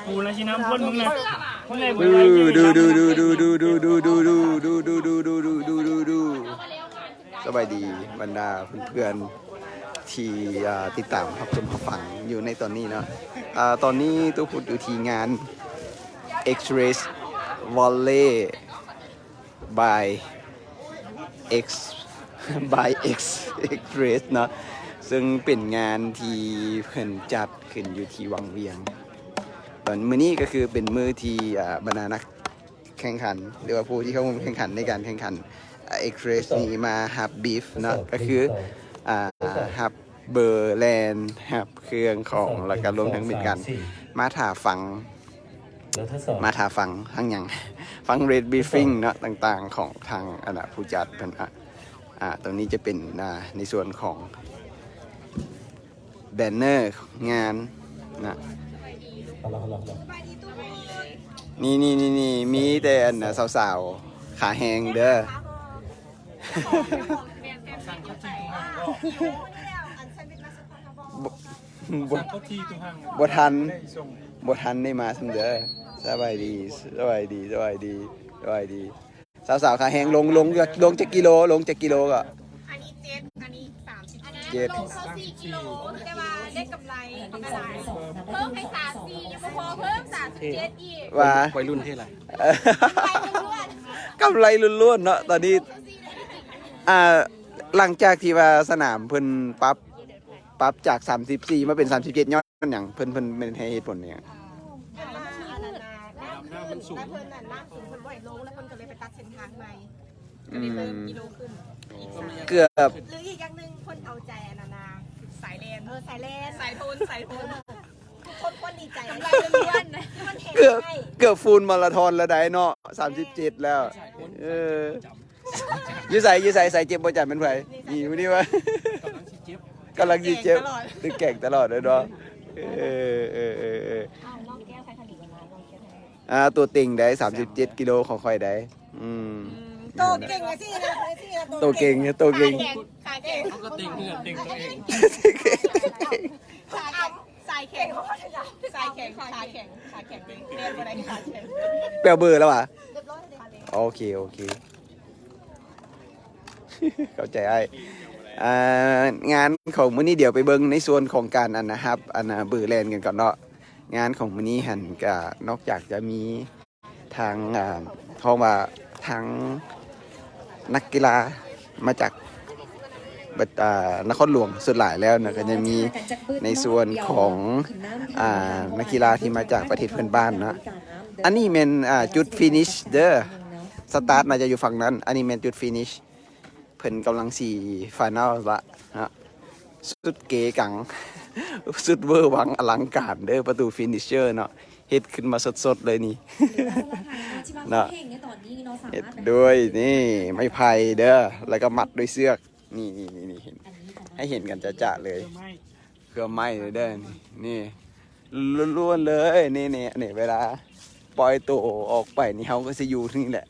กูแล้วชิน้ำพ่นมึงนะมึงไงมึง ดูสบายดีบรรดาเพื่อนๆที่ติดตามรับชมรับฟังอยู่ในตอนนี้เนาะตอนนี้ตัวพูดอยู่ที่งาน X-Race Volley by X by X X-Race เนาะซึ่งเป็นงานที่เพิ่นจัดขึ้นอยู่ที่วังเวียงตอนมื้อนี้ก็คือเป็นมื้อที่บรรดานักแข่งขันหรือว่าผู้ที่เข้าร่วมแข่งขันในการแข่งขันX-Race นี้มาฮับบีฟเนาะก็คือฮับเบอร์แลนด์ฮับเครื่องของแล้วก็รวมทั้งเป็นการมาถ่าฟังทั้งอย่างฟังเรดบีฟิงเนาะต่างๆของทางผู้จัดเป็นตรงนี้จะเป็นในส่วนของแบนเนอร์งานนะนี่มีแต่สาวๆขาแหงเด้อบ่ทันได้มาสำเด้อสบายดีสาวๆขาแหงลงจากกิโลก็อันนี้7อันนี้30อันนั้น 7 ลงเขา4กิโลแต่ว่าได้กำไรเพิ่มให้34ยังไม่พอเพิ่ม37อีกว่าวัยรุ่นที่ไร กำไรล้วนๆเนาะตอนนี้หลังจากที่ว่าสนามเพิ่นปรับจาก34มาเป็น37ย้อนหยังเพิ่นเป็นเหตุผลเนี่ยน้ำมันสูงแล้วเพิ่นน่ะน้ำสูงเพิ่นบ่อยลงแล้วเพิ่นก็เลยไปตัดเส้นทางใหม่ก็เลยเพิ่มกิโลขึ้นเกือบหรืออีกอย่างนึงคนเอาใจนาสายเลนสายโทนคนดีใจอะไรล้วนเกือบฟูลมาราธอนแล้วได้เนาะ37แล้วยื้อใส่เจ็บบ่จัดเป็นไผนี่มื้อนี้ว่ากำลังสิเจ็บตึกแก่งตลอดเลยเนาะตัวติ่งได้37กิโลของค่อยได้โตเก่งสิโตเก่งขาเก่งเขาก็ติ่งตัวเองสายแข็งขาแข็งเรียนอะไรขาแข็งแปลเบอร์แล้วอ่ะโอเคเข้าใจไอ้งานของมื้อนี้เดี๋ยวไปเบิ่งในส่วนของการนะครับเบอร์แลนด์กันก่อนเนาะงานของมื้อนี้หันก็นอกจากจะมีทางท้องว่าทั้งนักกีฬามาจากนครหลวงสุดหลายแล้วนะก็จะมีในส่วนของนักกีฬาที่มาจากประเทศเพื่อนบ้านนะอันนี้เป็นจุดฟินิชเด้อสตาร์ทน่าจะอยู่ฝั่งนั้นอันนี้เป็นจุดฟินิชเพิ่นกำลังสี่ไฟนอลละนะสุดเก๋กังสุดเวอร์วังอลังการเด้อประตูฟินิชเชอร์เนาะเฮ็ดขึ้นมาสดๆเลยนี่เนาะเฮ็ดด้วยนี่ไม้ไผ่เด้อแล้วก็มัดด้วยเสือกนี่เห็นให้เห็นกันจะเลยเครื่องไม้เลยเด้อนี่ล้วนๆเลยนี่เวลาปล่อยตัวออกไปนี่เขาก็จะอยู่ที่นี่แหล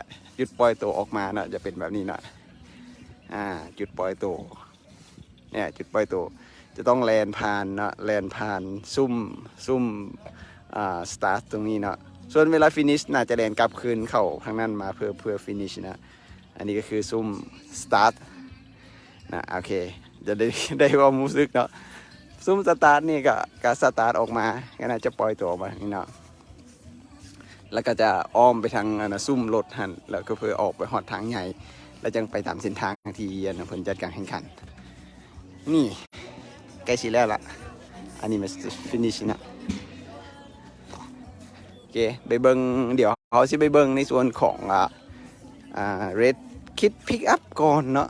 ะจุดปล่อยตัวออกมาเนาะจะเป็นแบบนี้เนาะจุดปล่อยตัวเนี่ยจุดปล่อยตัวจะต้องแลนผ่านเนาะแลนผ่านซุ่มสตาร์ทตรงนี้เนาะส่วนเวลาฟินิชน่าจะแลนกลับคืนเข้าทางนั้นมาเพื่อฟินิชนะอันนี้ก็คือซุ่มสตาร์ทนะโอเคจะได้ความรู้สึกเนาะซุ่มสตาร์ทนี่ก็สตาร์ทออกมาก็น่าจะปล่อยตัวออกมานี่เนาะแล้วก็จะอ้อมไปทางซุ่มรถหันแล้วก็เพื่อออกไปหอดทางใหญ่แล้วจึงไปตามเส้นทางที่เพิ่นจัดการแข่งขันนี่ใกล้ชิแล้วละอันนี้มันฟินิชนะโอเคไปเบิ้งเดี๋ยวเขาสิไปเบิ้งในส่วนของเรดคิดพิกอัพก่อนเนาะ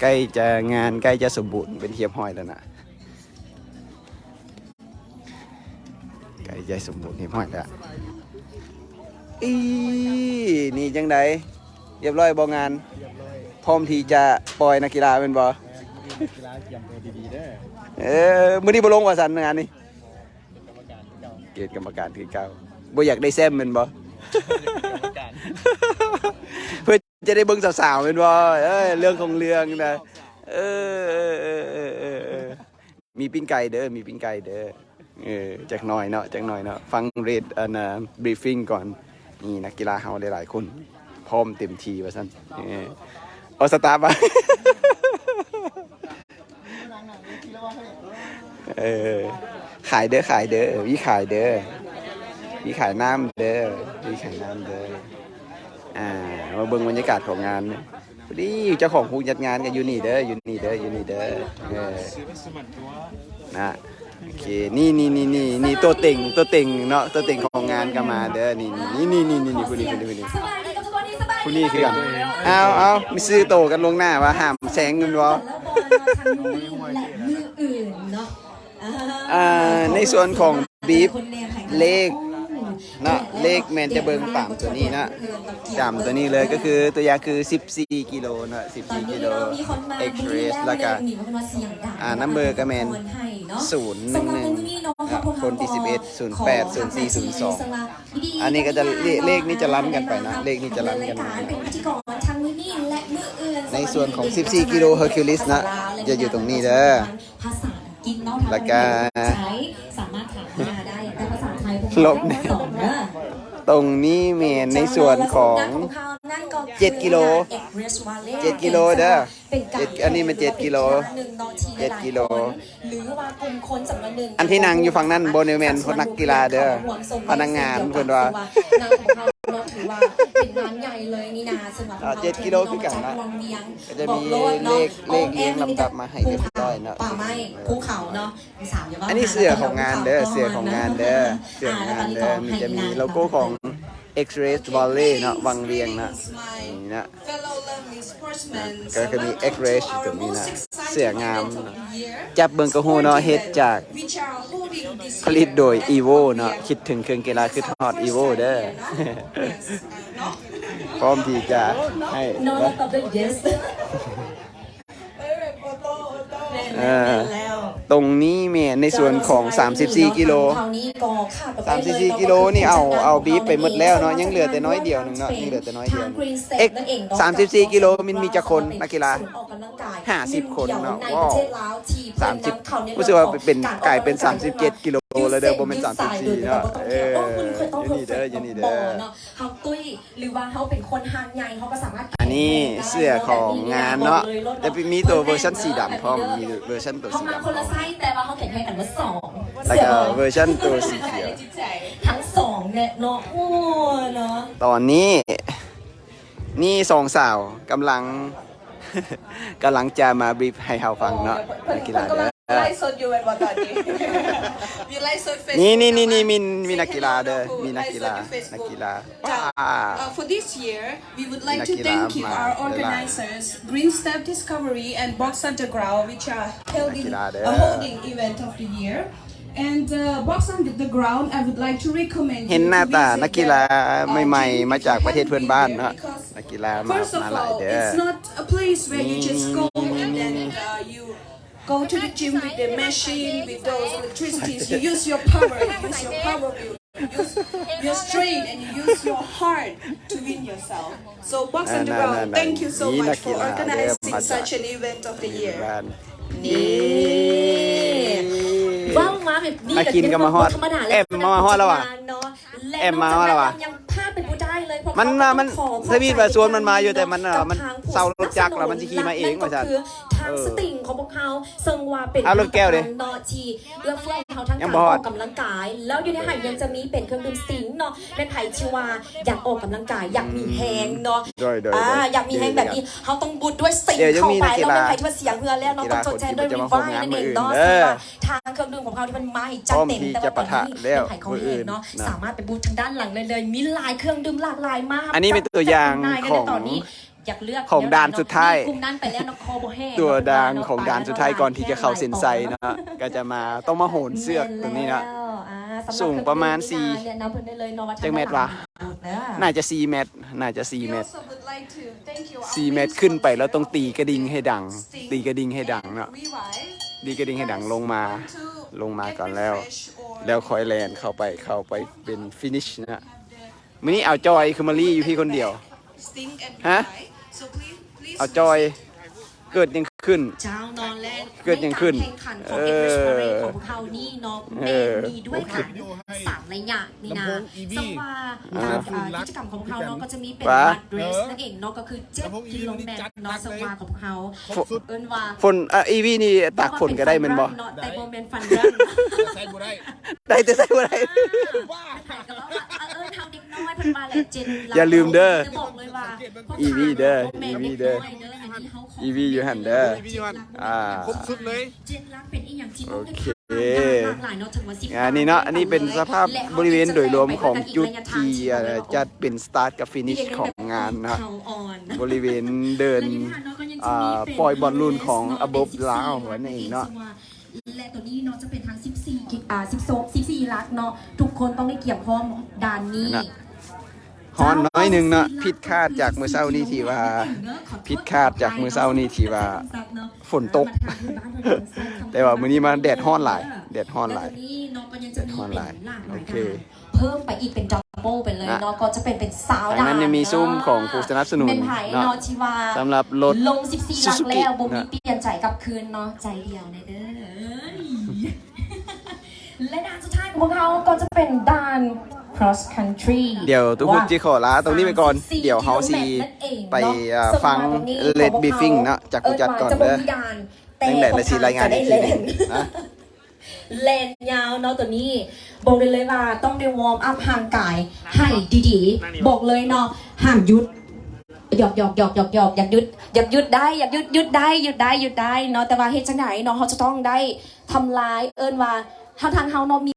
ใกล้จะสมบูรณ์เป็นเทียบห้อยแล้วนะใกล้จะสมบูรณ์เทียบห้อยแล้วนี่จังไดเรียบร้อยบ่งานพร้อมที่จะปล่อยนักกีฬาเป็นบ่นักกีฬาเตรียมตัวดีๆเด้อมื้อนี้บ่ลงว่าซั่นงานนี้เกณฑ์กรรมการคือเก่าบ่อยากได้แซมเป็นบ่เพื่อจะได้เบิ่งสาวๆเป็นบ่เรื่องของเรื่องนะ มีปิ้งไก่เด้อมีปิ้งไก่เด้อจากหน่อยเนาะฟังเรดบรีฟิ้งก่อนนี่นักกีฬาเฮาหลายๆคนพร้อมเต็มทีว่าซั่นเอาสตาร์บัคขายเด้อวิขายเด้อวิขายน้ำเด้อมาเบิ่งบรรยากาศของงานดิเจ้าของผู้จัดงานกันอยู่นี่เด้อนะโอเคนี่ตัวเต็งเนาะตัวเต็งของงานก็มาเด้อนี่ผู้นี้คือกันเอามีซื้อโตกันลงหน้าว่าห้ามแซงเงินบ่ในส่วนของบีฟเลขเนาะเลขแมนจะเบิ่งตามตัวนี้นะจำตัวนี้เลยก็คือตัวยาคือ14กิโลเนาะ14กิโลเอ็กซ์เรสแล้วก็นัมเบอร์ก็แมน011คนที่11 08 04 02อันนี้ก็จะเลขนี้จะล้ำกันไปนะเลขนี้จะล้ำกันมาในส่วนของ14กิโลเฮอร์คิวลิสนะจะอยู่ตรงนี้เด้อแล้วก็สามารถถามมาได้แต่ภาษาไทยลบเนี่ยตรงนี้เมนในส่วนของ7กิโลเด้ออันนี้มัน7กิโลอันที่นั่งอยู่ฝั่งนั้นโบเนเมนคนนักกีฬาเด้อพนักงานเพิ่นว่าถือว่าเป็นงานใหญ่เลยนี่นาสำหรับ7กิโลคือกันนะก็จะมีเลขเรียงลำดับมาให้เรียบร้อยเนาะป่าไม้ภูเขาเนาะอันนี้เสื้อของงานเด้อมีจะมีโลโก้ของ X-Ray Valley เนาะวังเวียงนะนี่นะก็คือมี X-Ray ตรงนี้นะเสื้องามจับเบิ่งกระหูเนาะเฮ็ดจากผลิตโดย Evo เนาะคิดถึงเครื่องกีฬาคือทอด Evo เด้อพร้อมที่จะให้ตรงนี้เมนในส่วนของ34กิโล34กิโลนี่เอาบีฟไปหมดแล้วเนาะยังเหลือแต่น้อยเดียวนึงเนาะยังเหลือแต่น้อยเดียว34กิโลมันมีจักคนนักกีฬา50คนเนาะว้าว30รู้สึกว่าเป็นกลายเป็น37กิโลแล้วเด้อบ่แม่น34เนาะยินดีเด้อเฮาตุ้ยหรือว่าเฮาเป็นคนหางใหญ่เฮาก็สามารถอันนี้เสื้อของงานเนาะแต่มีตัวเวอร์ชันสีดำพร้อมมีเวอร์ชันตัวสีดำคนละไซส์แต่ว่าเขาเขียนให้กันว่า2แล้วก็เวอร์ชันตัวสีเขียวทั้ง2เนี่ยเนาะโอ้เนาะตอนนี้นี่2สาวกำลังจะมาบรีฟให้เฮาฟังเนาะนักกีฬาไล่สดอยู่เป็นวันตอนนี้มีไล่สดเฟซมีนักกีฬาเด้อมีนักกีฬาFor this year we would like to thank you our organizers Green Step Discovery and Box Underground which are holding event of the year and Box Underground I would like to recommend เห็นหน้าตานักกีฬาใหม่ๆมาจากประเทศเพื่อนบ้านเนาะนักกีฬามาหลายเด้อ It's not a place where you just go and then you go to the gym with the machine with those electricities you use your power you use your strength and you use your heart to win yourself so Box Underground thank you so much for organizing such an event of the year ว้าวมาแบบนี้กินกันมาฮอดมาฮอดแล้วว่ะมาฮอดแล้วว่ะยังพลาดเป็นผู้ได้เลยมันทวีตว่าสวนมันมาอยู่แต่มันเซารถจักรแล้วมันสิขี่มาเองว่าซั่นทางสติงของพวกเขาซึ่งว่าเป็นรถแก้วเด้นอทีเอื้อเฟื้อเขาทั้งการออกกำลังกายแล้วอยู่ในหายยังจะมีเป็นเครื่องดื่มสติงเนาะเป็นไผชื่อว่าอยากออกกำลังกายอยากมีแฮงเนาะอยากมีแฮงแบบนี้เขาต้องบูดด้วยสติงเข้าไปแล้วเป็นไผที่ว่าเสียงเฮือแล้วเนาะต้องทดแทนด้วยรีไวน์นั่นเองเนาะทางเครื่องดื่มของเขาที่มันมาจัดเต็มแต่ว่าตอนนี้เป็นไผของเองเนาะสามารถไปบูดทางด้านหลังเลยมีหลายเครื่องดื่มหลากหลายมากอันนี้เป็นตัวอย่างของด่านสุดท้ายตัวด่านของด่านสุดท้ายก่อนที่จะเข้าเซ็นไซน์นะก็จะมาต้องมาโหนเสือกตรงนี้นะสูงประมาณ4จังเมตรวะน่าจะ4เมตร4เมตรขึ้นไปแล้วต้องตีกระดิ่งให้ดังเนาะตีกระดิ่งให้ดังลงมาก่อนแล้วคอยแลนเข้าไปเป็นฟินิชนะมื้อนี้เอาจอยคือมารี่อยู่พี่คนเดียวฮะเอาจอยเกิดยัง ขึ้น เจ้านอนและ เกิดยังขึ้น ในการแข่งขันของเอ็กซ์เพรสของเขานี่เนาะแม่มีด้วยกันสามระยะนี่นะซึ่งว่ากิจกรรมของเขาเนาะก็จะมีเป็นบัตรเรสนั่นเองเนาะก็คือ7 กิโลเมตรเนาะสว่าของเขาเอิ้นว่า ฝนอีวีนี่ตากฝนก็ได้แมันบ่ แต่โมเมนต์ฟันรัน ใส่บุได้ ได้แต่ใส่บ่ได้ ถ่ายกันแล้วว่าทำเด็กน้อยเพิ่นมาแหละเจน อย่าลืมเด้อ จะบอกเลยว่า EV เด้อ EV เด้อ อี EV อยู่หั่นเด้อครบสุดเลย เจนรักเป็นอีหยังที่ โอเค หลากหลายเนาะถึงว่า10 งานนี้เนาะอันนี้เป็นสภาพบริเวณโดยรวมของจุดที่จะเป็นสตาร์ทกับฟินิชของงานนะบริเวณเดินปล่อยบอลลูนของ Above ลาวนั่นเองเนาะ และตัวนี้เนาะจะเป็นทั้ง14ลักเนาะทุกคนต้องได้เกี่ยวข้องด้านนี้ ฮอนน้อยหนึงเนาะผิดคาดจากมื้อเช้านี้ที่ว่าผิดคาดจากมื้อเช้านี้ที่ว่าฝนตก แต่ว่ามื้อนี้มาแดดฮ้อนหลายแดดฮ้อนหลาย และตัวนี้เนาะก็ยังจะมีเป็นหลากหลาย โอเค เพิ่มไปอีกเป็นดับเบิลไปเลยเนาะก็จะเป็นสาว ดังนั้นยังมีซุ้มของผู้สนับสนุน เป็นไผ่ เนาะ เนาะที่ว่า สำหรับรถ ลง14ลักแล้วบ่มีเปลี่ยนใจกลับคืนเนาะใจเดียวในเด้อและด่านสุดท้ายของพวกเขาก็จะเป็นด่าน cross country เดี๋ยวทุกคนจีขอลาตรงนี้ไปก่อน เดี๋ยวเฮาสิไปฟังเลดบีฟิงเนาะจากผู้จัดก่อนเด้อ ตั้งแต่ละสีรายงานอีกทีหนึงนะ เลนยาวเนาะตัวนี้บอกเลยว่าต้องได้วอร์มอัพห่างกายให้ดีๆบอกเลยเนาะห้ามหยุดหยอกอยากหยุดได้อยากหยุดได้เนาะแต่ว่าเฮ็ดจังไหนเนาะเขาจะต้องได้ทำลายเอิ้นว่าทางเฮาเนาะมี